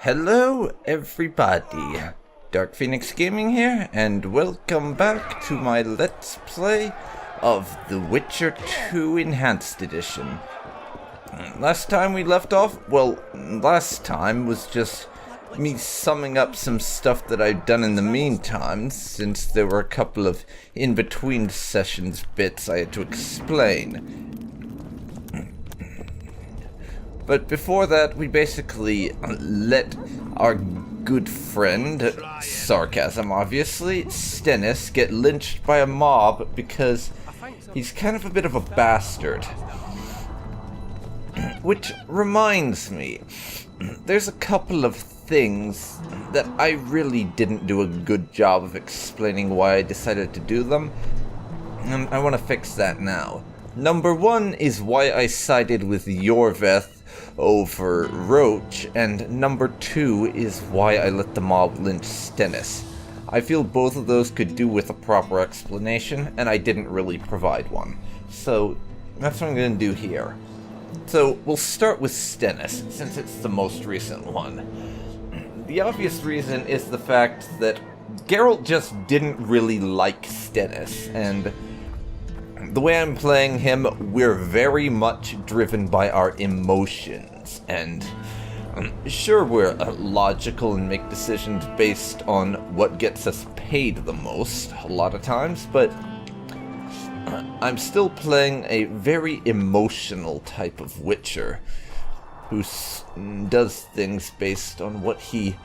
Hello everybody, DarkPhoenix Gaming here, and welcome back to my Let's Play of The Witcher 2 Enhanced Edition. Last time we left off, last time was just me summing up some stuff that I'd done in the meantime, since there were a couple of in-between sessions bits I had to explain. But before that, we basically let our good friend, sarcasm obviously, Stennis, get lynched by a mob because he's kind of a bit of a bastard. Which reminds me, there's a couple of things that I really didn't do a good job of explaining why I decided to do them, and I want to fix that now. Number one is why I sided with Yorveth over Roach, and number two is why I let the mob lynch Stennis. I feel both of those could do with a proper explanation, and I didn't really provide one. So that's what I'm going to do here. So we'll start with Stennis, since it's the most recent one. The obvious reason is the fact that Geralt just didn't really like Stennis, and the way I'm playing him, we're very much driven by our emotions, and sure, we're logical and make decisions based on what gets us paid the most a lot of times, but I'm still playing a very emotional type of Witcher who does things based on what he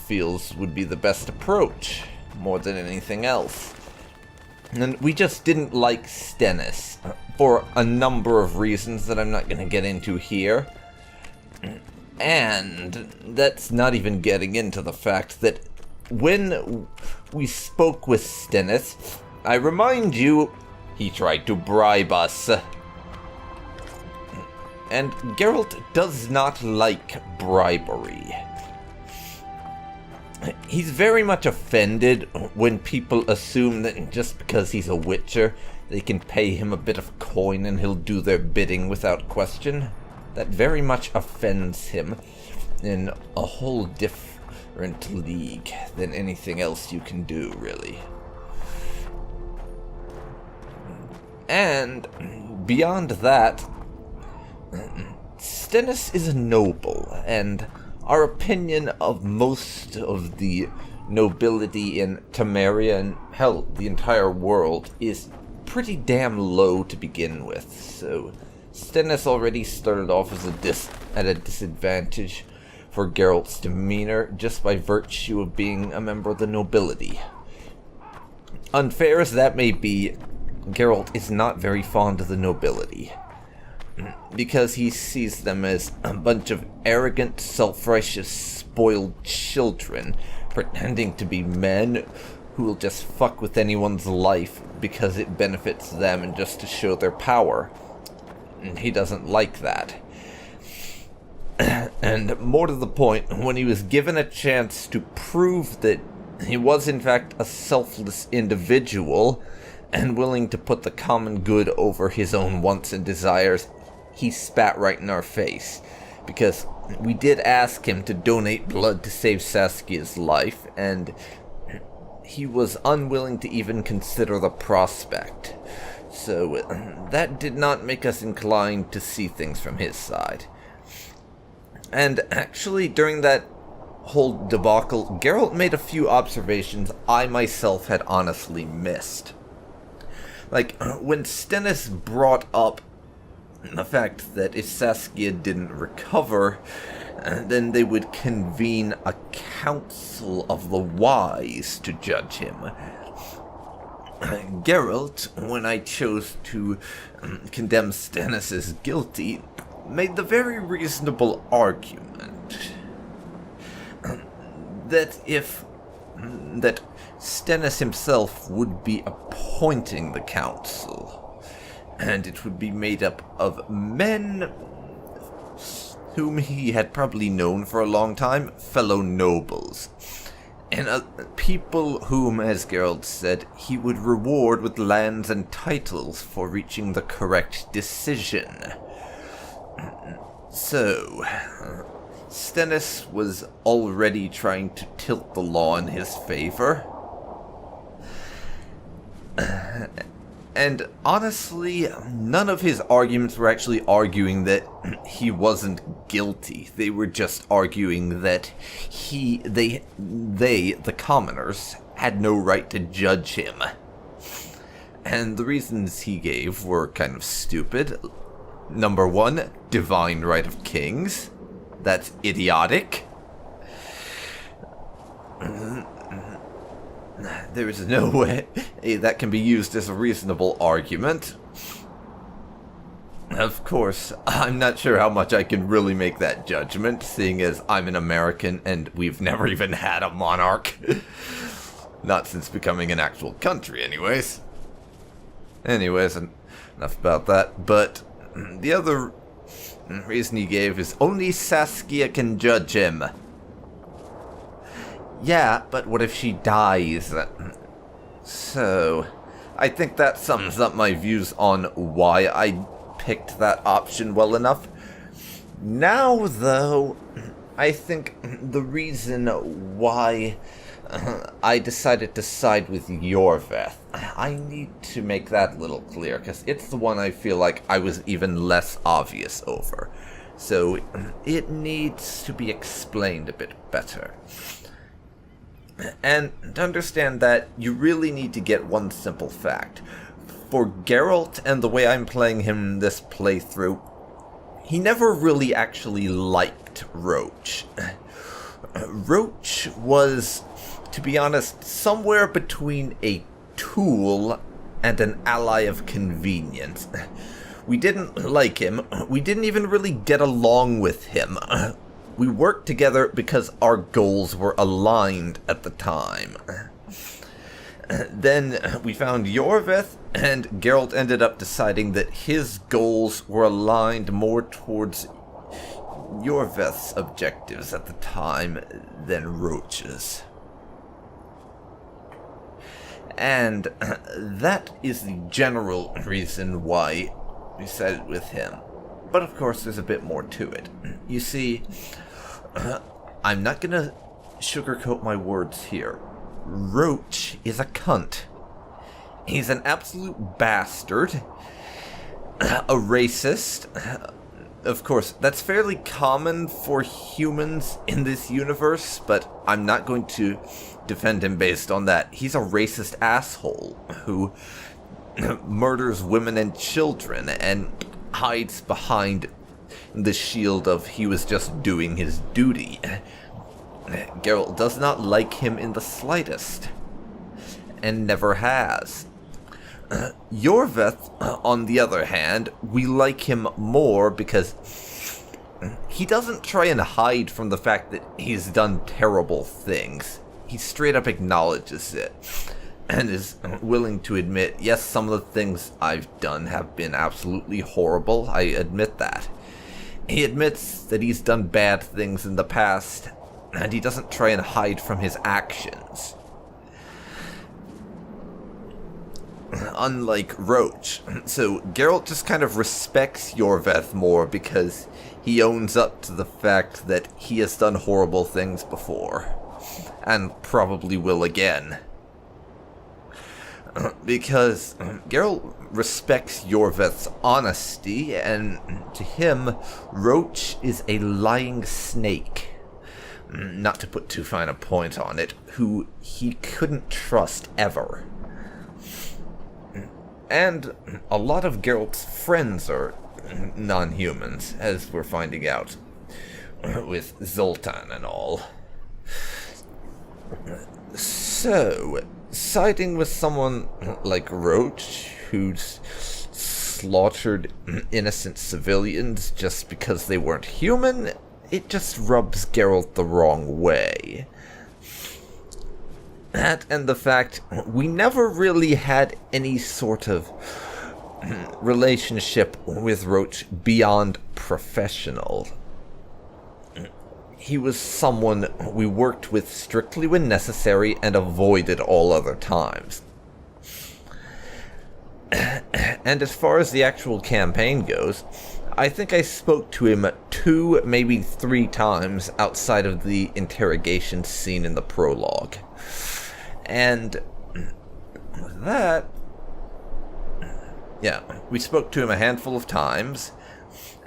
feels would be the best approach, more than anything else. And we just didn't like Stennis for a number of reasons that I'm not going to get into here. And that's not even getting into the fact that when we spoke with Stennis, I remind you, he tried to bribe us. And Geralt does not like bribery. He's very much offended when people assume that just because he's a Witcher, they can pay him a bit of coin and he'll do their bidding without question. That very much offends him in a whole different league than anything else you can do, really. And beyond that, Stennis is a noble, and our opinion of most of the nobility in Temeria, and hell, the entire world, is pretty damn low to begin with, so Stennis already started off as at a disadvantage for Geralt's demeanor just by virtue of being a member of the nobility. Unfair as that may be, Geralt is not very fond of the nobility, because he sees them as a bunch of arrogant, self-righteous, spoiled children pretending to be men who will just fuck with anyone's life because it benefits them and just to show their power. And he doesn't like that. And more to the point, when he was given a chance to prove that he was in fact a selfless individual and willing to put the common good over his own wants and desires, he spat right in our face, because we did ask him to donate blood to save Saskia's life, and he was unwilling to even consider the prospect. So that did not make us inclined to see things from his side. And actually, during that whole debacle, Geralt made a few observations I myself had honestly missed. Like, when Stennis brought up the fact that if Saskia didn't recover, then they would convene a council of the wise to judge him. Geralt, when I chose to condemn Stennis as guilty, made the very reasonable argument that Stennis himself would be appointing the council, and it would be made up of men whom he had probably known for a long time, fellow nobles, and people whom, as Geralt said, he would reward with lands and titles for reaching the correct decision. So, Stennis was already trying to tilt the law in his favor. And honestly, none of his arguments were actually arguing that he wasn't guilty. They were just arguing that they, the commoners, had no right to judge him. And the reasons he gave were kind of stupid. Number one, divine right of kings. That's idiotic. There is no way that can be used as a reasonable argument. Of course, I'm not sure how much I can really make that judgment, seeing as I'm an American and we've never even had a monarch. Not since becoming an actual country, anyways. Anyways, enough about that. But the other reason he gave is only Saskia can judge him. Yeah, but what if she dies? So, I think that sums up my views on why I picked that option well enough. Now, though, I think the reason why I decided to side with Yorveth, I need to make that a little clear, because it's the one I feel like I was even less obvious over. So, it needs to be explained a bit better. And to understand that, you really need to get one simple fact. For Geralt and the way I'm playing him this playthrough, he never really actually liked Roach. Roach was, to be honest, somewhere between a tool and an ally of convenience. We didn't like him. We didn't even really get along with him. We worked together because our goals were aligned at the time. Then we found Yorveth, and Geralt ended up deciding that his goals were aligned more towards Yorveth's objectives at the time than Roach's. And that is the general reason why we sided with him. But of course, there's a bit more to it. You see, I'm not gonna sugarcoat my words here. Roach is a cunt. He's an absolute bastard. A racist. Of course, that's fairly common for humans in this universe, but I'm not going to defend him based on that. He's a racist asshole who murders women and children and hides behind the shield of he was just doing his duty. Geralt does not like him in the slightest, and never has. Yorveth, on the other hand, we like him more because he doesn't try and hide from the fact that he's done terrible things. He straight up acknowledges it, and is willing to admit, yes, some of the things I've done have been absolutely horrible, I admit that. He admits that he's done bad things in the past, and he doesn't try and hide from his actions. Unlike Roach. So Geralt just kind of respects Yorveth more because he owns up to the fact that he has done horrible things before, and probably will again. Because Geralt respects Yorveth's honesty, and to him, Roach is a lying snake. Not to put too fine a point on it, who he couldn't trust ever. And a lot of Geralt's friends are non-humans, as we're finding out, with Zoltan and all. So, siding with someone like Roach, who's slaughtered innocent civilians just because they weren't human, it just rubs Geralt the wrong way. That and the fact we never really had any sort of relationship with Roach beyond professional. He was someone we worked with strictly when necessary and avoided all other times. And as far as the actual campaign goes, I think I spoke to him 2, maybe 3 times outside of the interrogation scene in the prologue. And that... yeah, we spoke to him a handful of times,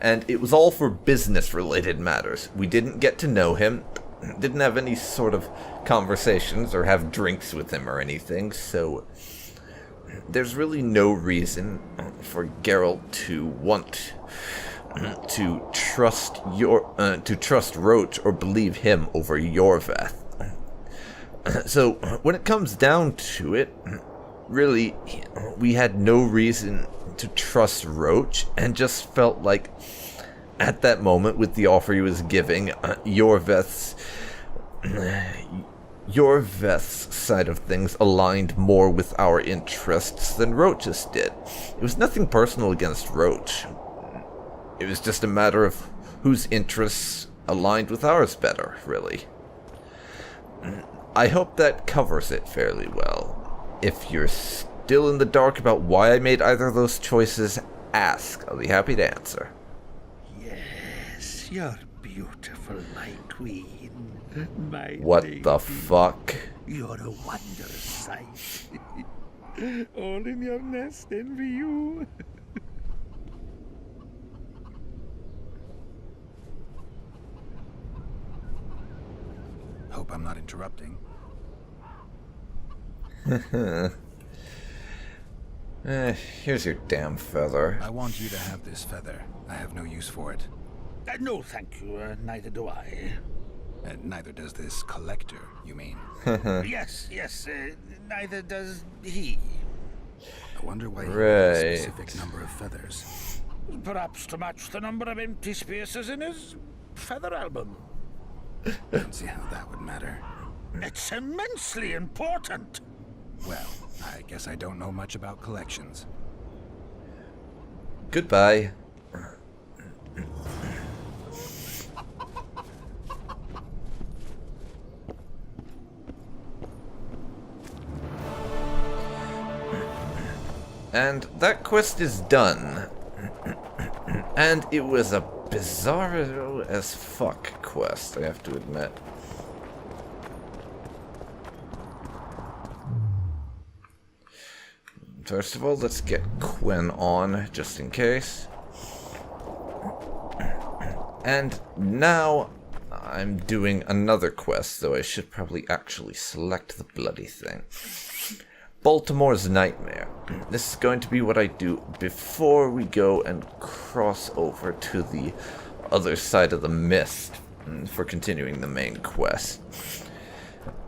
and it was all for business-related matters. We didn't get to know him, didn't have any sort of conversations or have drinks with him or anything, so there's really no reason for Geralt to want to trust Roach or believe him over Yorveth. So when it comes down to it, really, we had no reason to trust Roach, and just felt like at that moment, with the offer he was giving, Yorveth's side of things aligned more with our interests than Roach's did. It was nothing personal against Roach. It was just a matter of whose interests aligned with ours better, really. I hope that covers it fairly well. If you're still in the dark about why I made either of those choices, ask. I'll be happy to answer. Yes, you're beautiful, my queen. My What lady. the fuck? You're a wondrous sight. All in your nest envy you. Hope I'm not interrupting. Here's your damn feather. I want you to have this feather. I have no use for it. No, thank you. Neither do I. Neither does this collector, you mean? Yes. Neither does he. I wonder why he Right. has a specific number of feathers. Perhaps to match the number of empty spaces in his feather album. I don't see how that would matter. It's immensely important. Well, I guess I don't know much about collections. Goodbye. And that quest is done. And it was a bizarre as fuck quest, I have to admit. First of all, let's get Quinn on, just in case. And now I'm doing another quest, though I should probably actually select the bloody thing. Baltimore's Nightmare. This is going to be what I do before we go and cross over to the other side of the mist for continuing the main quest.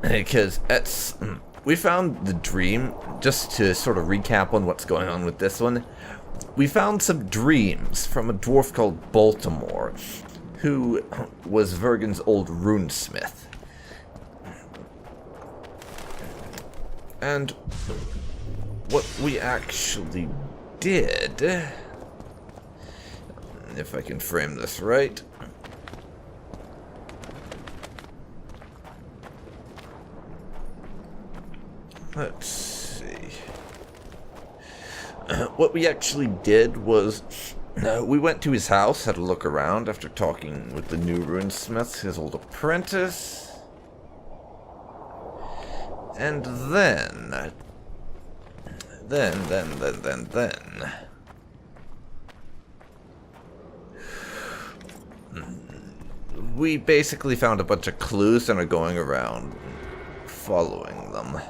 Because we found the dream, just to sort of recap on what's going on with this one. We found some dreams from a dwarf called Baltimore, who was Vergen's old runesmith. And what we actually did, if I can frame this right, let's see. What we actually did was we went to his house, had a look around after talking with the new runesmith, his old apprentice. And then we basically found a bunch of clues and are going around following them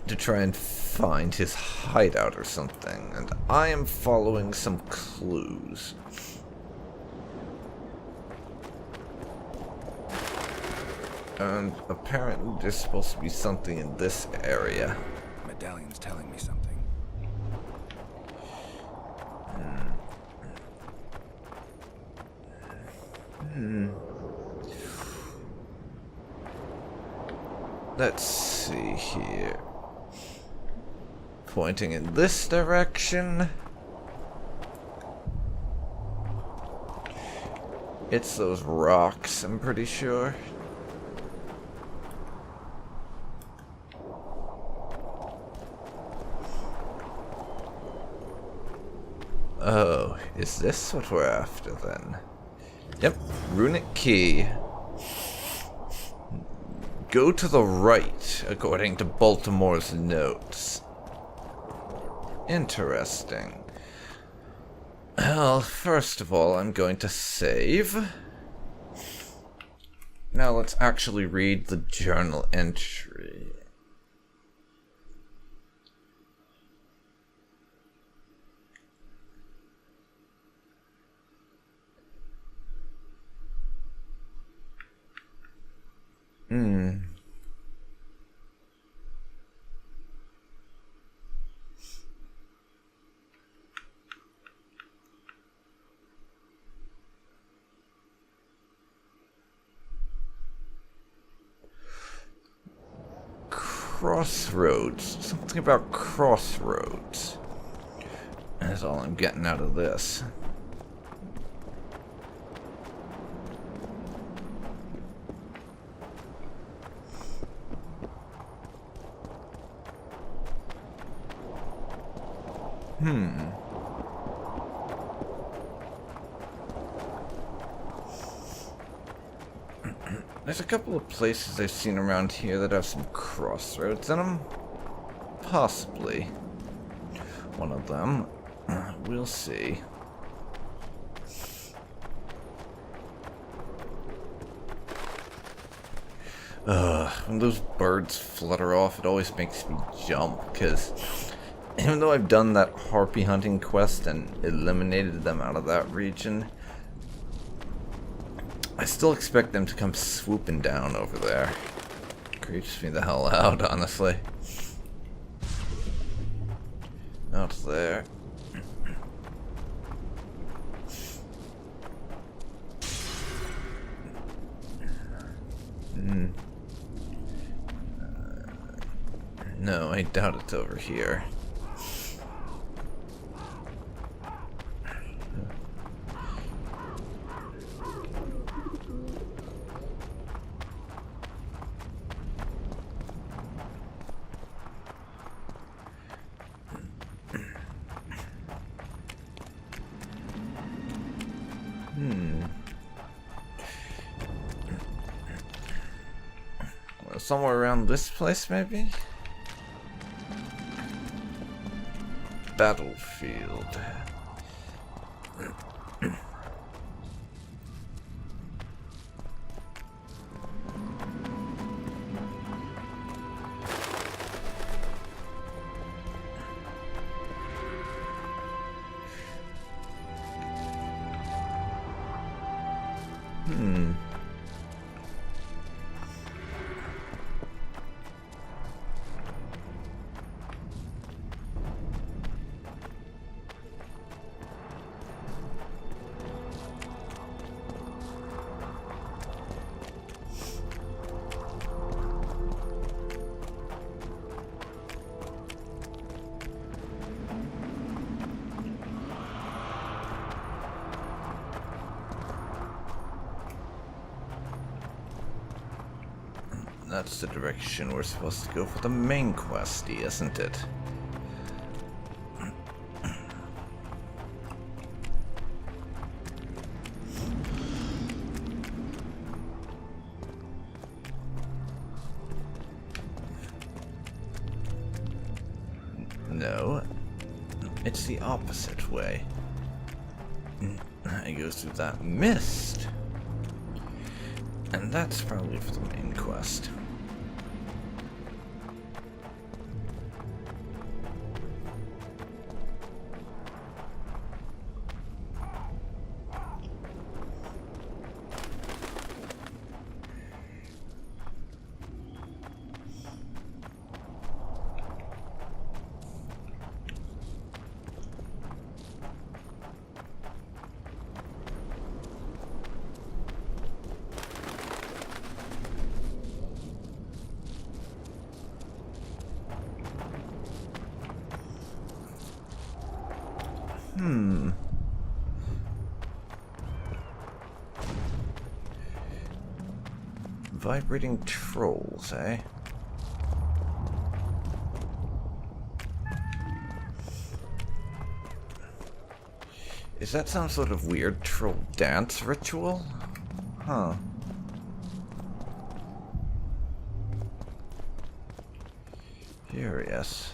to try and find his hideout or something. And I am following some clues. And apparently there's supposed to be something in this area. Medallion's telling me something. Let's see here. Pointing in this direction. It's those rocks, I'm pretty sure. Oh, is this what we're after then? Yep, runic key. Go to the right, according to Baltimore's notes. Interesting. Well, first of all, I'm going to save. Now let's actually read the journal entry. Crossroads. Something about crossroads. That's all I'm getting out of this. There's a couple of places I've seen around here that have some crossroads in them. Possibly one of them. We'll see. When those birds flutter off, it always makes me jump, because even though I've done that harpy hunting quest and eliminated them out of that region, I still expect them to come swooping down over there. Creeps me the hell out, honestly. Not there. No, I doubt it's over here. Somewhere around this place, maybe? Battlefield. That's the direction we're supposed to go for the main questy, isn't it? No, it's the opposite way. I go through that mist. And that's probably for the main quest. Vibrating trolls, eh? Is that some sort of weird troll dance ritual? Huh. Curious.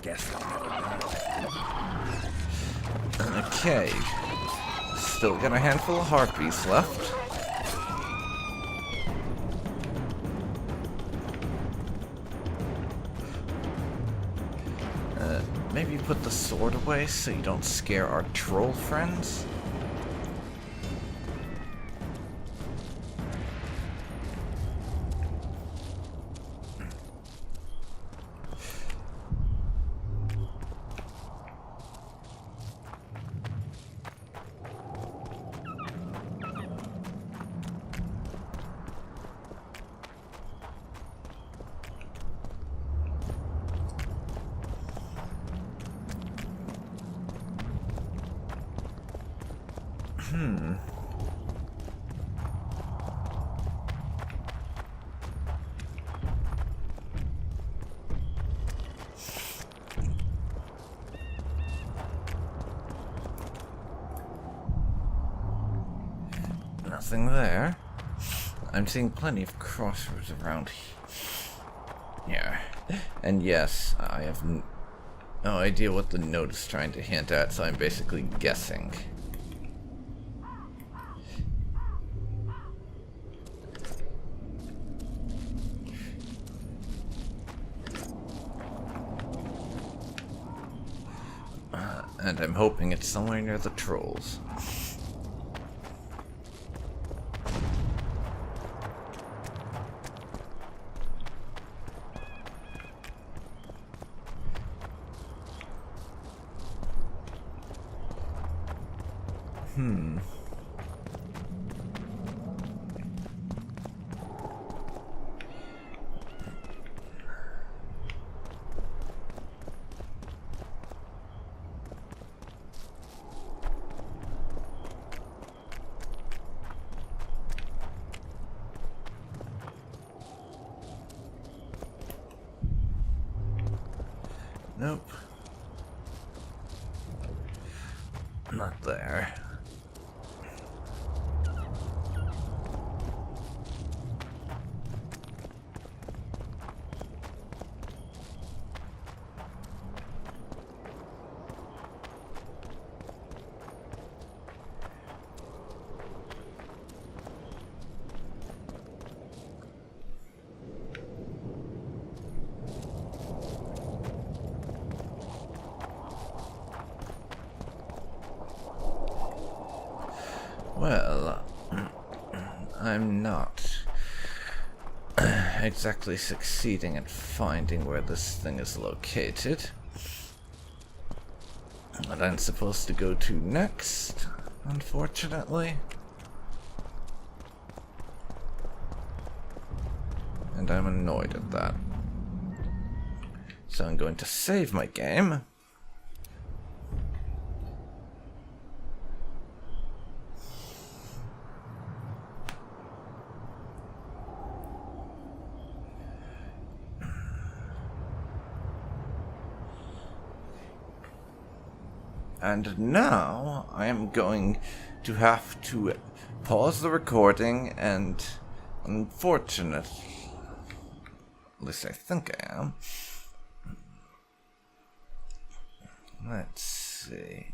Guess I'll never know. Okay. Still got a handful of harpies left. Maybe put the sword away so you don't scare our troll friends? Nothing there. I'm seeing plenty of crossroads around here. And yes, I have no idea what the note is trying to hint at, so I'm basically guessing. And I'm hoping it's somewhere near the trolls. Nope. Not there. Well, I'm not exactly succeeding at finding where this thing is located. What I'm supposed to go to next, unfortunately. And I'm annoyed at that. So I'm going to save my game. And now I am going to have to pause the recording, and unfortunately, at least I think I am. Let's see.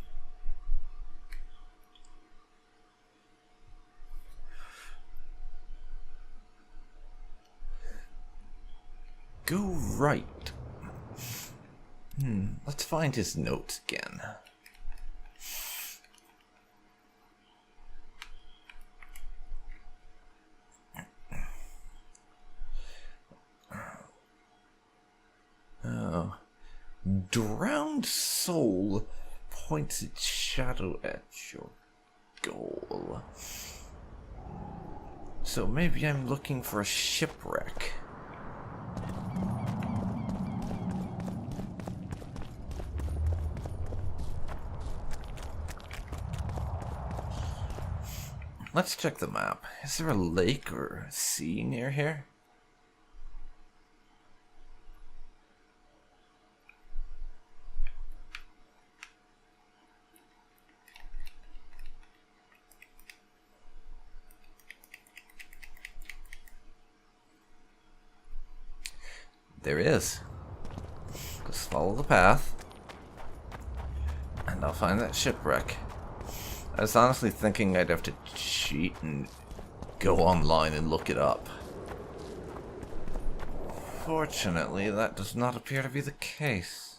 Go right. Let's find his notes again. Oh. Drowned soul points its shadow at your goal. So maybe I'm looking for a shipwreck. Let's check the map. Is there a lake or a sea near here? There is. Just follow the path, and I'll find that shipwreck. I was honestly thinking I'd have to cheat and go online and look it up. Fortunately, that does not appear to be the case.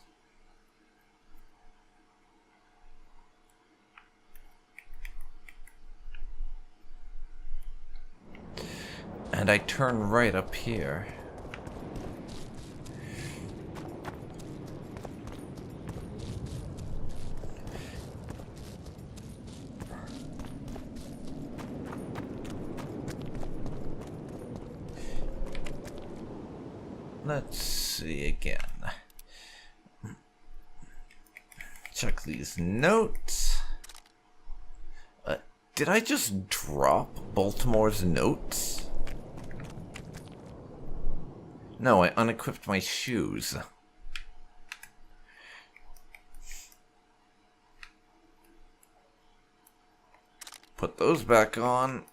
And I turn right up here. Let's see again. Check these notes. Did I just drop Baltimore's notes? No, I unequipped my shoes. Put those back on.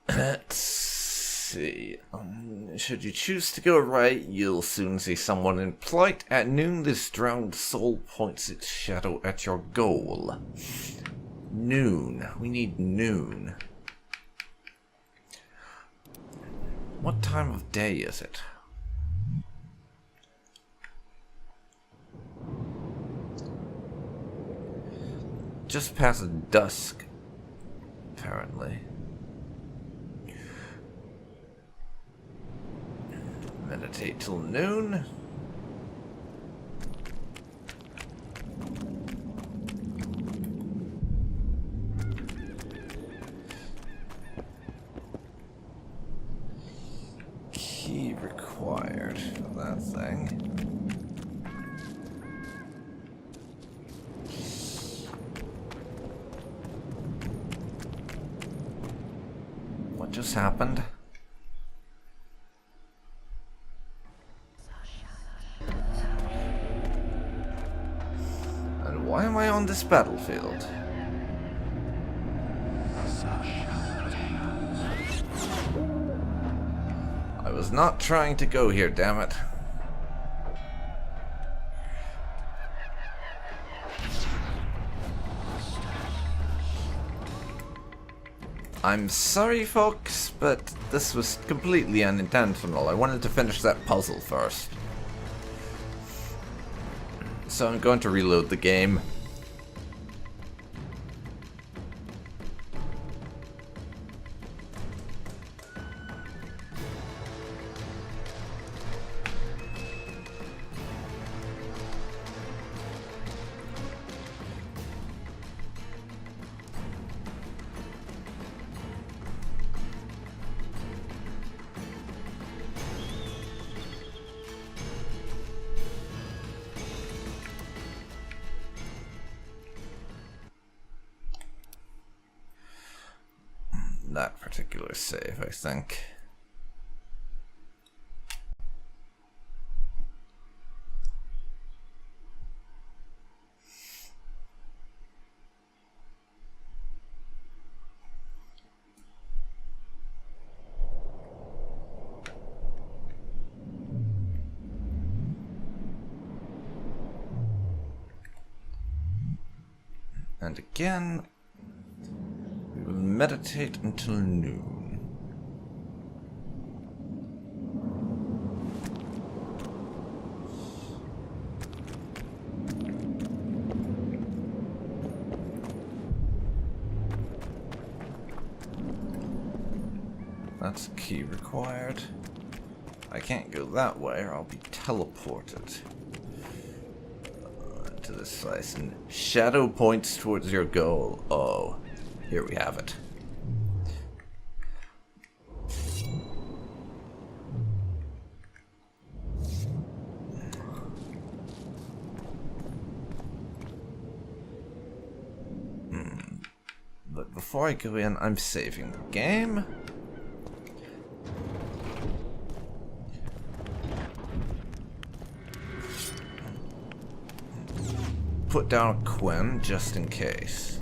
Let's see. Should you choose to go right, you'll soon see someone in plight. At noon, this drowned soul points its shadow at your goal. Noon. We need noon. What time of day is it? Just past dusk, apparently. Meditate till noon. Key required for that thing. What just happened? Why am I on this battlefield? I was not trying to go here, damn it. I'm sorry, folks, but this was completely unintentional. I wanted to finish that puzzle first. So I'm going to reload the game. That particular save, I think. And again, we will meditate until noon. That's key required. I can't go that way or I'll be teleported to this place. And shadow points towards your goal. Oh, here we have it. But before I go in, I'm saving the game. Put down Quinn just in case.